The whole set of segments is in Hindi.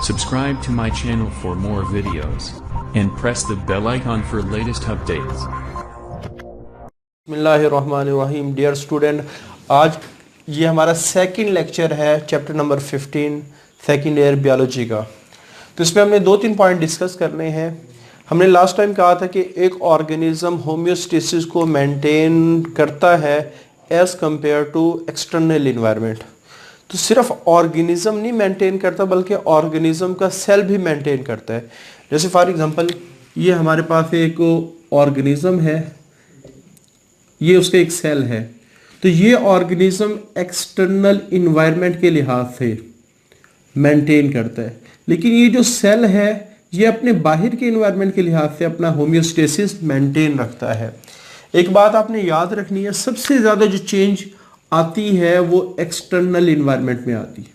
Subscribe to my channel for more videos and press the bell icon for latest updates. बिस्मिल्लाहिर्रहमानिर्रहीम। डियर स्टूडेंट, आज ये हमारा सेकंड लेक्चर है chapter number 15 second year biology का। तो इसमें हमने 2-3 पॉइंट डिस्कस करने हैं। हमने लास्ट टाइम कहा था कि एक ऑर्गेनिज्म होम्योस्टेसिस को मेंटेन करता है as compare to external environment. तो सिर्फ ऑर्गेनिज्म नहीं मेंटेन करता बल्कि ऑर्गेनिज्म का सेल भी मेंटेन करता है। जैसे फॉर एग्जांपल ये हमारे पास एक ऑर्गेनिज्म है, ये उसका एक सेल है। तो ये ऑर्गेनिज्म एक्सटर्नल इन्वायरमेंट के लिहाज से मेंटेन करता है, लेकिन ये जो सेल है ये अपने बाहर के इन्वायरमेंट के लिहाज से अपना होम्योस्टेसिस मेंटेन रखता है। एक बात आपने याद रखनी है, सबसे ज़्यादा जो चेंज आती है वो एक्सटर्नल इन्वायरमेंट में आती है,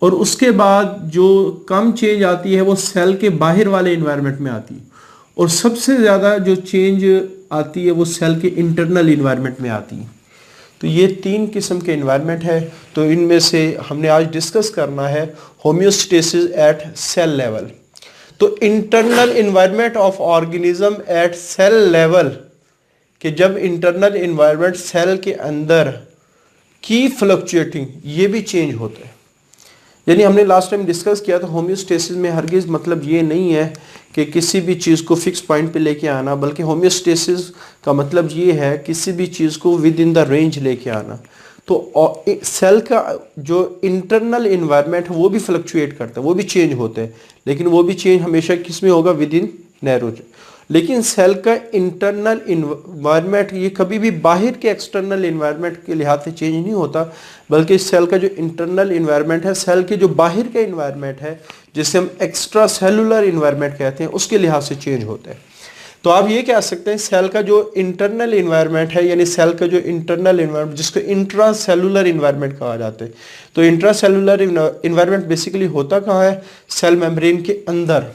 और उसके बाद जो कम चेंज आती है वो सेल के बाहर वाले इन्वायरमेंट में आती है, और सबसे ज़्यादा जो चेंज आती है वो सेल के इंटरनल इन्वायरमेंट में आती है। तो ये 3 किस्म के इन्वायरमेंट है। तो इनमें से हमने आज डिस्कस करना है होम्योस्टेसिस एट सेल लेवल। तो internal environment of organism at cell level, कि जब इंटरनल इन्वायरमेंट सेल के अंदर की फ्लक्चुएटिंग ये भी चेंज होता है। यानी हमने लास्ट टाइम डिस्कस किया था होम्योस्टेसिस में हरगिज़ मतलब ये नहीं है कि किसी भी चीज़ को फिक्स पॉइंट पे लेके आना, बल्कि होम्योस्टेसिस का मतलब ये है किसी भी चीज़ को विद इन द रेंज लेके आना। तो सेल का जो इंटरनल इन्वायरमेंट है वो भी फ्लक्चुएट करता है, वो भी चेंज होता है, लेकिन वो भी चेंज हमेशा किस में होगा, विद इन नैरो। लेकिन सेल का इंटरनल इन्वायरमेंट ये कभी भी बाहर के एक्सटर्नल इन्वायरमेंट के लिहाज से चेंज नहीं होता, बल्कि सेल का जो इंटरनल इन्वायरमेंट है, सेल के जो बाहर का इन्वायरमेंट है जिसे हम एक्स्ट्रा सेलुलर इन्वायरमेंट कहते हैं, उसके लिहाज से चेंज होता है। तो आप ये कह सकते हैं सेल का जो इंटरनल इन्वायरमेंट है, यानी सेल का जो इंटरनल इन्वायरमेंट जिसको इंट्रा सेलुलर इन्वायरमेंट कहा जाता है। तो इंट्रा सेलुलर इन्वायरमेंट बेसिकली होता कहाँ है, सेल मेम्ब्रेन के अंदर,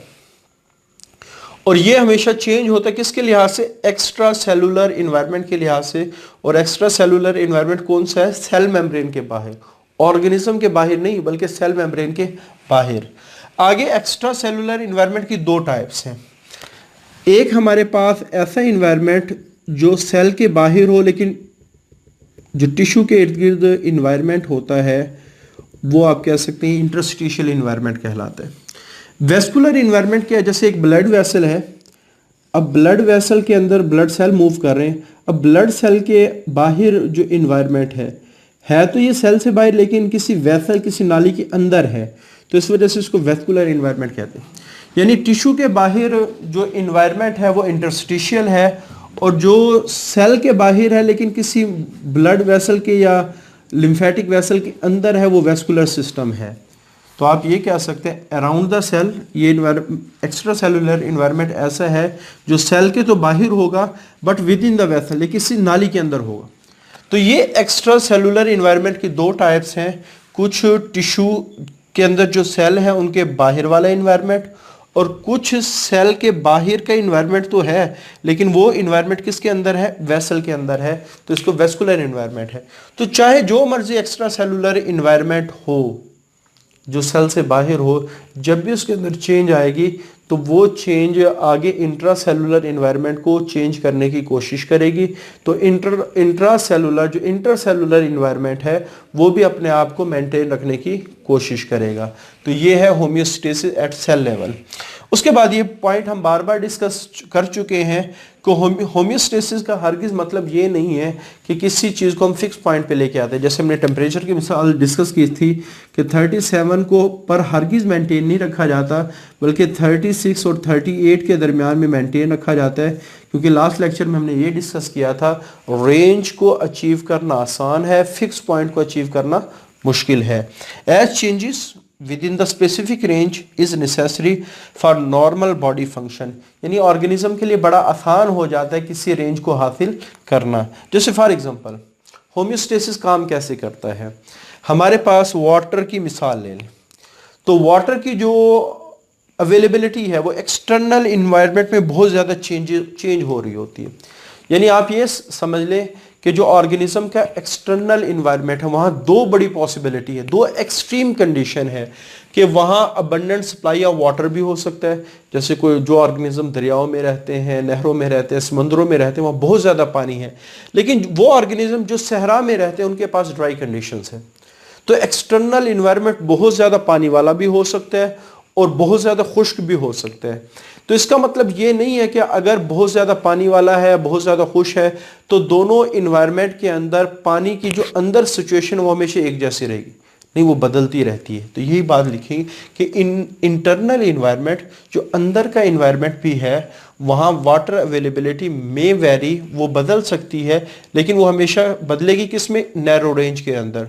और ये हमेशा चेंज होता है किसके लिहाज से, एक्स्ट्रा सेलुलर इन्वायरमेंट के लिहाज से। और एक्स्ट्रा सेलुलर इन्वायरमेंट कौन सा है, सेल मेम्ब्रेन के बाहर, ऑर्गेनिज्म के बाहर नहीं बल्कि सेल मेम्ब्रेन के बाहर। आगे एक्स्ट्रा सेलुलर इन्वायरमेंट की 2 टाइप्स हैं। एक हमारे पास ऐसा इन्वायरमेंट जो सेल के बाहर हो लेकिन जो टिश्यू के इर्द गिर्द इन्वायरमेंट होता है वो आप कह सकते हैं इंटरस्टिशियल इन्वायरमेंट कहलाता है। वेस्कुलर इन्वायरमेंट क्या है, जैसे एक ब्लड वेसल है। अब ब्लड वेसल के अंदर ब्लड सेल मूव कर रहे हैं। अब ब्लड सेल के बाहर जो इन्वायरमेंट है तो ये सेल से बाहर लेकिन किसी वेसल किसी नाली के अंदर है, तो इस वजह से इसको वेस्कुलर इन्वायरमेंट कहते हैं। यानी टिश्यू के बाहर जो इन्वायरमेंट है वो इंटरस्टिशियल है, और जो सेल के बाहर है लेकिन किसी ब्लड वेसल के या लिम्फेटिक वेसल के अंदर है वो वेस्कुलर सिस्टम है। तो आप ये कह सकते हैं अराउंड द सेल ये एक्स्ट्रा सेलुलर इन्वायरमेंट ऐसा है जो सेल के तो बाहर होगा but with in the vessel, ये किसी नाली के अंदर होगा। तो ये एक्स्ट्रा सेलुलर इन्वायरमेंट की 2 टाइप्स हैं। कुछ टिश्यू के अंदर जो सेल है उनके बाहर वाला इन्वायरमेंट, और कुछ सेल के बाहर का इन्वायरमेंट तो है लेकिन वो इन्वायरमेंट किसके अंदर है, वेसल के अंदर है, तो इसको वेस्कुलर इन्वायरमेंट है। तो चाहे जो मर्जी एक्स्ट्रा सेलुलर इन्वायरमेंट हो जो सेल से बाहर हो, जब भी उसके अंदर चेंज आएगी तो वो चेंज आगे इंट्रा सेलुलर इन्वायरमेंट को चेंज करने की कोशिश करेगी। तो इंट्रा सेलुलर जो इंटर सेलुलर इन्वायरमेंट है वो भी अपने आप को मेंटेन रखने की कोशिश करेगा। तो ये है होम्योस्टेसिस एट सेल लेवल। उसके बाद ये पॉइंट हम बार बार डिस्कस कर चुके हैं कि होम्योस्टेसिस का हरगिज़ मतलब ये नहीं है कि किसी चीज़ को हम फिक्स पॉइंट पे लेके आते हैं। जैसे हमने टेम्परेचर की मिसाल डिस्कस की थी कि 37 को पर हरगिज़ मेंटेन नहीं रखा जाता, बल्कि 36 और 38 के दरमियान में मेंटेन रखा जाता है, क्योंकि लास्ट लेक्चर में हमने ये डिस्कस किया था रेंज को अचीव करना आसान है, फिक्स पॉइंट को अचीव करना मुश्किल है। As changes within the specific range is necessary for normal body function, यानी ऑर्गेनिज्म के लिए बड़ा आसान हो जाता है किसी रेंज को हासिल करना। जैसे फॉर एग्जांपल होम्योस्टेसिस काम कैसे करता है, हमारे पास वाटर की मिसाल ले लें। तो वाटर की जो अवेलेबिलिटी है वो एक्सटर्नल इन्वायरमेंट में बहुत ज़्यादा चेंज हो रही होती है। यानी आप ये समझ लें कि जो ऑर्गेनिज्म का एक्सटर्नल इन्वायरमेंट है वहाँ दो बड़ी पॉसिबिलिटी है, दो एक्सट्रीम कंडीशन है कि वहाँ अबंडेंट सप्लाई ऑफ वाटर भी हो सकता है, जैसे कोई जो ऑर्गेनिज्म दरियाओं में रहते हैं, नहरों में रहते हैं, समुद्रों में रहते हैं, वहाँ बहुत ज़्यादा पानी है। लेकिन वो ऑर्गेनिज्म जो सहरा में रहते हैं उनके पास ड्राई कंडीशंस है। तो एक्सटर्नल इन्वायरमेंट बहुत ज़्यादा पानी वाला भी हो सकता है और बहुत ज़्यादा खुश्क भी हो सकता है। तो इसका मतलब ये नहीं है कि अगर बहुत ज़्यादा पानी वाला है, बहुत ज़्यादा खुश है, तो दोनों इन्वायरमेंट के अंदर पानी की जो अंदर सिचुएशन वो हमेशा एक जैसी रहेगी, नहीं, वो बदलती रहती है। तो यही बात लिखेंगे कि इंटरनल इन्वायरमेंट जो अंदर का इन्वायरमेंट भी है वहाँ वाटर अवेलेबिलिटी में वेरी, वो बदल सकती है, लेकिन वो हमेशा बदलेगी किस में, नैरो रेंज के अंदर।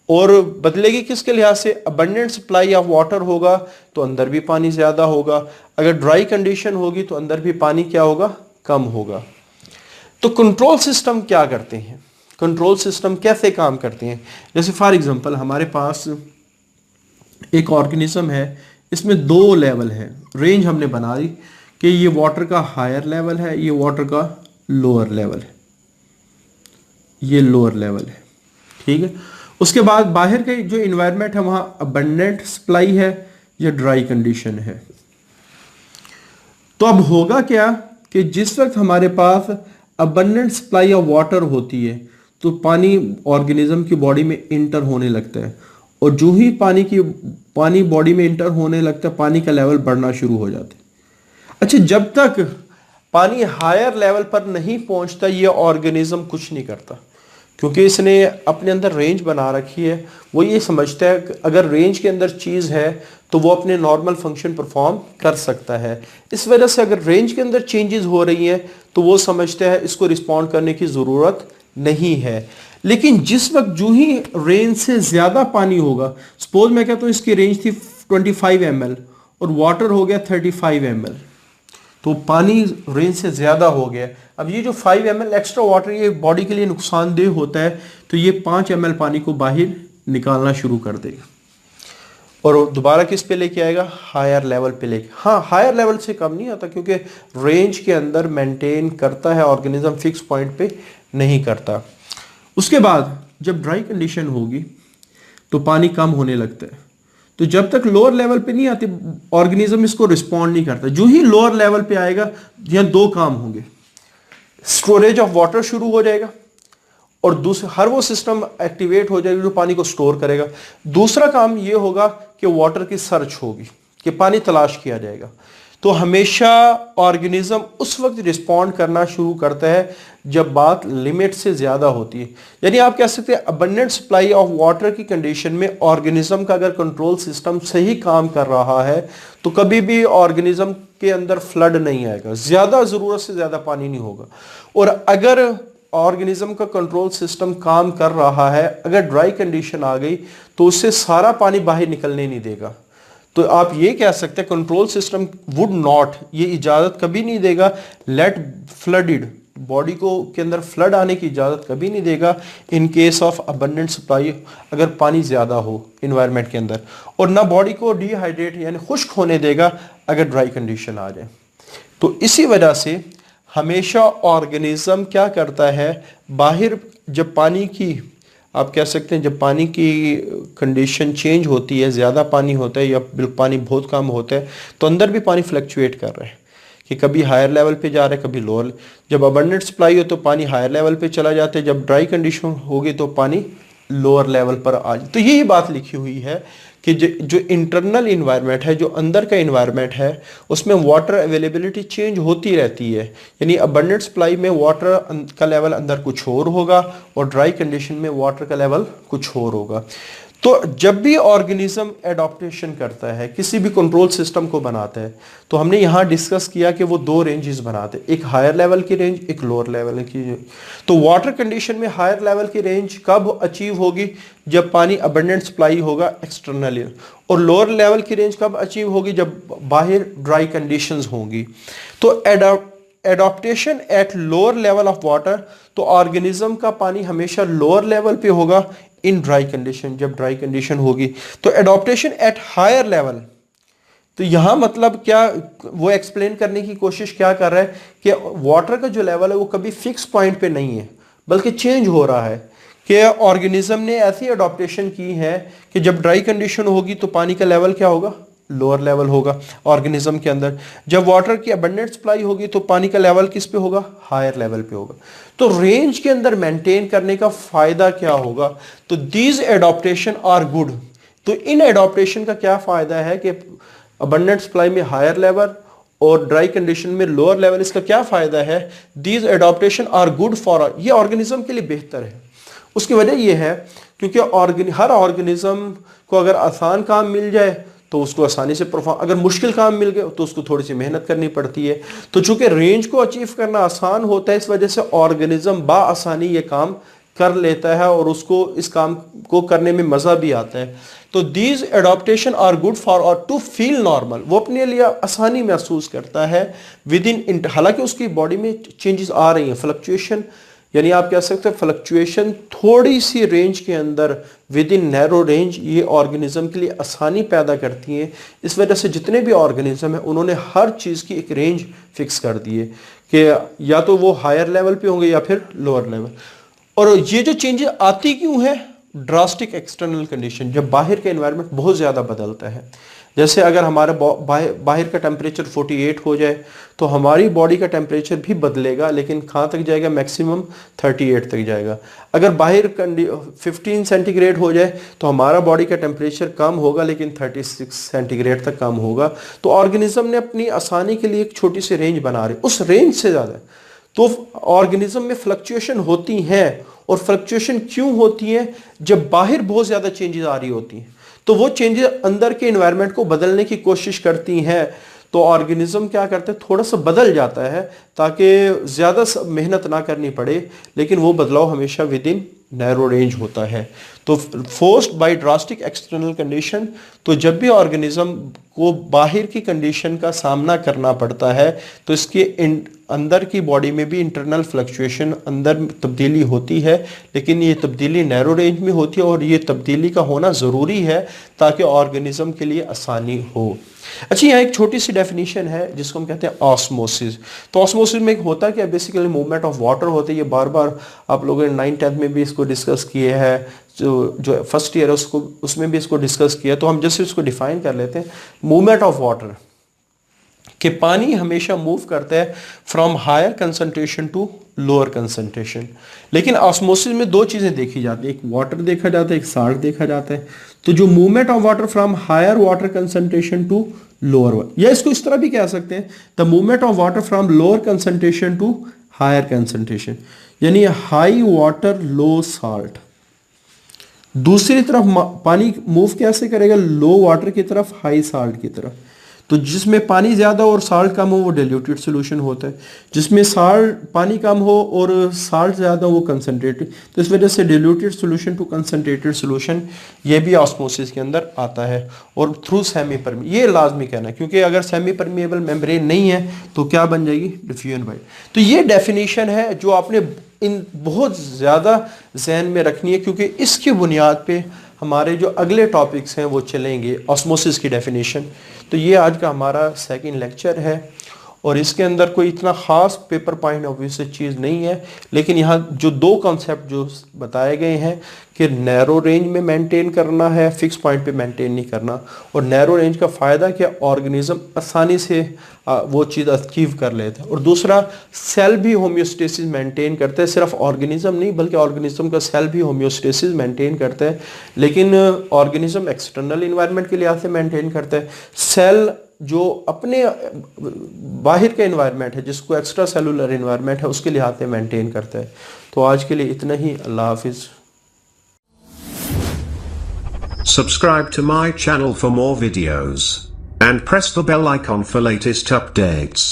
और बदलेगी किसके लिहाज से, अबंडेंट सप्लाई ऑफ वाटर होगा तो अंदर भी पानी ज़्यादा होगा, अगर ड्राई कंडीशन होगी तो अंदर भी पानी क्या होगा, कम होगा। तो कंट्रोल सिस्टम क्या करते हैं, कंट्रोल सिस्टम कैसे काम करते हैं? जैसे फॉर एग्जांपल हमारे पास एक ऑर्गेनिज्म है, इसमें दो लेवल है, रेंज हमने बना दी कि ये वाटर का हायर लेवल है, ये वाटर का लोअर लेवल है, ये लोअर लेवल है, ठीक है। उसके बाद बाहर के जो इन्वायरमेंट है वहां अबंडेंट सप्लाई है या ड्राई कंडीशन है। तो अब होगा क्या कि जिस वक्त हमारे पास अबंडेंट सप्लाई ऑफ वाटर होती है तो पानी ऑर्गेनिज्म की बॉडी में इंटर होने लगता है, और जो ही पानी बॉडी में इंटर होने लगता है पानी का लेवल बढ़ना शुरू हो जाता है। अच्छा, जब तक पानी हायर लेवल पर नहीं पहुंचता ये ऑर्गेनिज्म कुछ नहीं करता, क्योंकि इसने अपने अंदर रेंज बना रखी है। वो ये समझता है कि अगर रेंज के अंदर चीज़ है तो वो अपने नॉर्मल फंक्शन परफॉर्म कर सकता है। इस वजह से अगर रेंज के अंदर चेंजेस हो रही हैं तो वो समझता है इसको रिस्पॉन्ड करने की ज़रूरत नहीं है। लेकिन जिस वक्त जो ही रेंज से ज़्यादा पानी होगा, सपोज मैं कहता हूँ इसकी रेंज थी 25 ml और वाटर हो गया 35 ml, तो पानी रेंज से ज़्यादा हो गया। अब ये जो 5 ml एक्स्ट्रा वाटर ये बॉडी के लिए नुकसानदेह होता है, तो ये 5 ml पानी को बाहर निकालना शुरू कर देगा और दोबारा किस पे लेके आएगा, हायर लेवल पे लेके। हाँ, हायर लेवल से कम नहीं आता, क्योंकि रेंज के अंदर मेंटेन करता है ऑर्गेनिज्म, फिक्स पॉइंट पे नहीं करता। उसके बाद जब ड्राई कंडीशन होगी तो पानी कम होने लगता है, तो जब तक लोअर लेवल पे नहीं आती ऑर्गेनिज्म इसको रिस्पॉन्ड नहीं करता। जो ही लोअर लेवल पे आएगा यहाँ दो काम होंगे, स्टोरेज ऑफ वाटर शुरू हो जाएगा और दूसरा हर वो सिस्टम एक्टिवेट हो जाएगा जो पानी को स्टोर करेगा। दूसरा काम ये होगा कि वाटर की सर्च होगी, कि पानी तलाश किया जाएगा। तो हमेशा ऑर्गेनिज्म उस वक्त रिस्पॉन्ड करना शुरू करता है जब बात लिमिट से ज़्यादा होती है। यानी आप कह सकते हैं अबंडेंट सप्लाई ऑफ वाटर की कंडीशन में ऑर्गेनिज्म का अगर कंट्रोल सिस्टम सही काम कर रहा है तो कभी भी ऑर्गेनिज्म के अंदर फ्लड नहीं आएगा, ज़्यादा ज़रूरत से ज़्यादा पानी नहीं होगा। और अगर ऑर्गेनिज्म का कंट्रोल सिस्टम काम कर रहा है, अगर ड्राई कंडीशन आ गई तो उससे सारा पानी बाहर निकलने नहीं देगा। तो आप ये कह सकते हैं कंट्रोल सिस्टम वुड नॉट, ये इजाज़त कभी नहीं देगा लेट फ्लडेड, बॉडी को के अंदर फ्लड आने की इजाज़त कभी नहीं देगा in case of abundant supply, अगर पानी ज़्यादा हो इन्वायरमेंट के अंदर, और ना बॉडी को डिहाइड्रेट यानी खुश्क होने देगा अगर ड्राई कंडीशन आ जाए। तो इसी वजह से हमेशा ऑर्गेनिज्म क्या करता है, बाहर जब पानी की, आप कह सकते हैं जब पानी की कंडीशन चेंज होती है, ज़्यादा पानी होता है या पानी बहुत कम होता है, तो अंदर भी पानी फ्लक्चुएट कर रहा है कि कभी हायर लेवल पे जा रहा है, कभी लोअर। जब अबंडेंट सप्लाई हो तो पानी हायर लेवल पे चला जाता है, जब ड्राई कंडीशन होगी तो पानी लोअर लेवल पर आ जाए। तो यही बात लिखी हुई है कि जो इंटरनल इन्वायरमेंट है, जो अंदर का इन्वायरमेंट है, उसमें वाटर अवेलेबिलिटी चेंज होती रहती है। यानी अबंडेंट सप्लाई में वाटर का लेवल अंदर कुछ और होगा और ड्राई कंडीशन में वाटर का लेवल कुछ और होगा। तो जब भी ऑर्गेनिज्म एडॉप्टेशन करता है, किसी भी कंट्रोल सिस्टम को बनाता है, तो हमने यहाँ डिस्कस किया कि वो दो रेंजेस बनाते हैं, एक हायर लेवल की रेंज, एक लोअर लेवल की। तो वाटर कंडीशन में हायर लेवल की रेंज कब अचीव होगी, जब पानी अबंडेंट सप्लाई होगा एक्सटर्नली, और लोअर लेवल की रेंज कब अचीव होगी, जब बाहर ड्राई कंडीशंस होंगी। तो adaptation at lower level of water, तो ऑर्गेनिज्म का पानी हमेशा लोअर लेवल पे होगा इन ड्राई कंडीशन, जब ड्राई कंडीशन होगी। तो एडॉप्टेशन एट हायर लेवल, तो यहां मतलब क्या वो एक्सप्लेन करने की कोशिश क्या कर रहा है कि वाटर का जो लेवल है वो कभी फिक्स पॉइंट पे नहीं है, बल्कि चेंज हो रहा है कि ऑर्गेनिज्म ने ऐसी अडॉप्टेशन की है कि जब ड्राई कंडीशन होगी तो पानी का लेवल क्या होगा, लोअर लेवल होगा ऑर्गेनिज्म के अंदर। जब वाटर की अबंडेंट सप्लाई होगी तो पानी का लेवल किस पे होगा, हायर लेवल पे होगा। तो रेंज के अंदर मेंटेन करने का फायदा क्या होगा, तो दीज एडॉप्टेशन आर गुड। तो इन एडॉप्टेशन का क्या फायदा है कि अबंडेंट सप्लाई में हायर लेवल और ड्राई कंडीशन में लोअर लेवल, इसका क्या फायदा है, these adaptation are good for, ये ऑर्गेनिज्म के लिए बेहतर है। उसकी वजह यह है क्योंकि हर ऑर्गेनिज्म को अगर आसान काम मिल जाए तो उसको आसानी से परफॉर्म, अगर मुश्किल काम मिल गए तो उसको थोड़ी सी मेहनत करनी पड़ती है। तो चूंकि रेंज को अचीव करना आसान होता है, इस वजह से ऑर्गेनिज्म बाआसानी ये काम कर लेता है और उसको इस काम को करने में मजा भी आता है। तो these adaptation are good for और टू फील नॉर्मल, वो अपने लिए आसानी महसूस करता है विद इन, हालांकि उसकी बॉडी में चेंजेस आ रही हैं, फ्लक्चुएशन, यानी आप कह सकते हैं फ्लक्चुएशन थोड़ी सी रेंज के अंदर विद इन नैरो रेंज ये ऑर्गेनिज्म के लिए आसानी पैदा करती हैं। इस वजह से जितने भी ऑर्गेनिज्म हैं उन्होंने हर चीज़ की एक रेंज फिक्स कर दी है कि या तो वो हायर लेवल पे होंगे या फिर लोअर लेवल। और ये जो चेंजेस आती क्यों है, ड्रास्टिक एक्सटर्नल कंडीशन, जब बाहर का एनवायरनमेंट बहुत ज़्यादा बदलता है। जैसे अगर हमारा बाहर का टेम्परेचर 48 हो जाए तो हमारी बॉडी का टेम्परेचर भी बदलेगा, लेकिन कहाँ तक जाएगा, मैक्सिमम 38 तक जाएगा। अगर बाहर 15 सेंटीग्रेड हो जाए तो हमारा बॉडी का टेम्परेचर कम होगा, लेकिन 36 सेंटीग्रेड तक कम होगा। तो ऑर्गेनिज्म ने अपनी आसानी के लिए एक छोटी सी रेंज बना रही, उस रेंज से ज़्यादा तो ऑर्गेनिज्म में फ्लक्चुएशन होती हैं। और फ्लक्चुएशन क्यों होती है, जब बाहर बहुत ज़्यादा चेंजेस आ रही होती हैं तो वो चेंजेस अंदर के एनवायरनमेंट को बदलने की कोशिश करती हैं। तो ऑर्गेनिज्म क्या करते हैं, थोड़ा सा बदल जाता है ताकि ज़्यादा मेहनत ना करनी पड़े, लेकिन वो बदलाव हमेशा विद इन नैरो रेंज होता है। तो forced by drastic external condition, तो जब भी ऑर्गेनिज्म को बाहर की कंडीशन का सामना करना पड़ता है तो इसके अंदर की बॉडी में भी इंटरनल फ्लक्चुएशन, अंदर तब्दीली होती है, लेकिन ये तब्दीली नैरो रेंज में होती है और ये तब्दीली का होना ज़रूरी है ताकि ऑर्गेनिज्म के लिए आसानी हो। अच्छा, यहाँ एक छोटी सी डेफिनेशन है जिसको हम कहते हैं ऑस्मोसिस। तो ऑस्मोसिस में एक होता है कि बेसिकली मूवमेंट ऑफ वाटर होते हैं। ये बार बार आप लोगों ने 9th-10th में भी इसको डिस्कस किए हैं, जो फर्स्ट ईयर है उसमें भी इसको डिस्कस किया। तो हम जैसे इसको डिफाइन कर लेते हैं, मूवमेंट ऑफ वाटर, कि पानी हमेशा मूव करता है from higher concentration to lower concentration. लेकिन ऑस्मोसिस में दो चीज़ें देखी जाती है, एक वाटर देखा जाता है, एक साल्ट देखा जाता है। तो जो movement of water from higher water concentration to lower, या इसको इस तरह भी कह सकते हैं, the movement of water from lower concentration to higher concentration, यानी हाई वाटर लो साल्ट। दूसरी तरफ पानी मूव कैसे करेगा, लो वाटर की तरफ हाई साल्ट की तरफ। तो जिसमें पानी ज़्यादा और साल्ट कम हो वो डिल्यूटेड सोल्यूशन होता है, जिसमें पानी कम हो और साल्ट ज़्यादा हो वो कंसनट्रेटेड। तो इस वजह से diluted solution to concentrated solution ये भी ऑस्मोसिस के अंदर आता है। और थ्रू सेमी परमी, ये लाजमी कहना है, क्योंकि अगर सेमी परमिएबल मेम्ब्रेन नहीं है तो क्या बन जाएगी, डिफ्यूजन वाइड। तो ये डेफिनेशन है जो आपने इन बहुत ज़्यादा जहन में रखनी है, क्योंकि इसकी बुनियाद पे हमारे जो अगले टॉपिक्स हैं वो चलेंगे, ऑस्मोसिस की डेफिनेशन। तो ये आज का हमारा सेकंड लेक्चर है और इसके अंदर कोई इतना ख़ास पेपर पॉइंट ऑब्वियस चीज़ नहीं है, लेकिन यहाँ जो दो कॉन्सेप्ट जो बताए गए हैं कि नैरो रेंज में मेंटेन करना है, फिक्स पॉइंट पे मेंटेन नहीं करना। और नैरो रेंज का फ़ायदा क्या, ऑर्गेनिज्म आसानी से वो चीज़ अचीव कर लेते हैं। और दूसरा, सेल भी होम्योस्टेसिस मेंटेन करते हैं, सिर्फ ऑर्गेनिज्म नहीं बल्कि ऑर्गेनिज्म का सेल भी होम्योस्टेसिस मेंटेन करते हैं। लेकिन ऑर्गेनिज्म एक्सटर्नल इन्वायरमेंट के लिहाज से मेंटेन करते हैं, सेल जो अपने बाहर का एनवायरनमेंट है जिसको एक्स्ट्रा सेलुलर एनवायरनमेंट है उसके लिहाज से मेंटेन करता है। तो आज के लिए इतना ही, अल्लाह हाफिज़। Subscribe to my channel for more videos and press the bell icon for latest updates.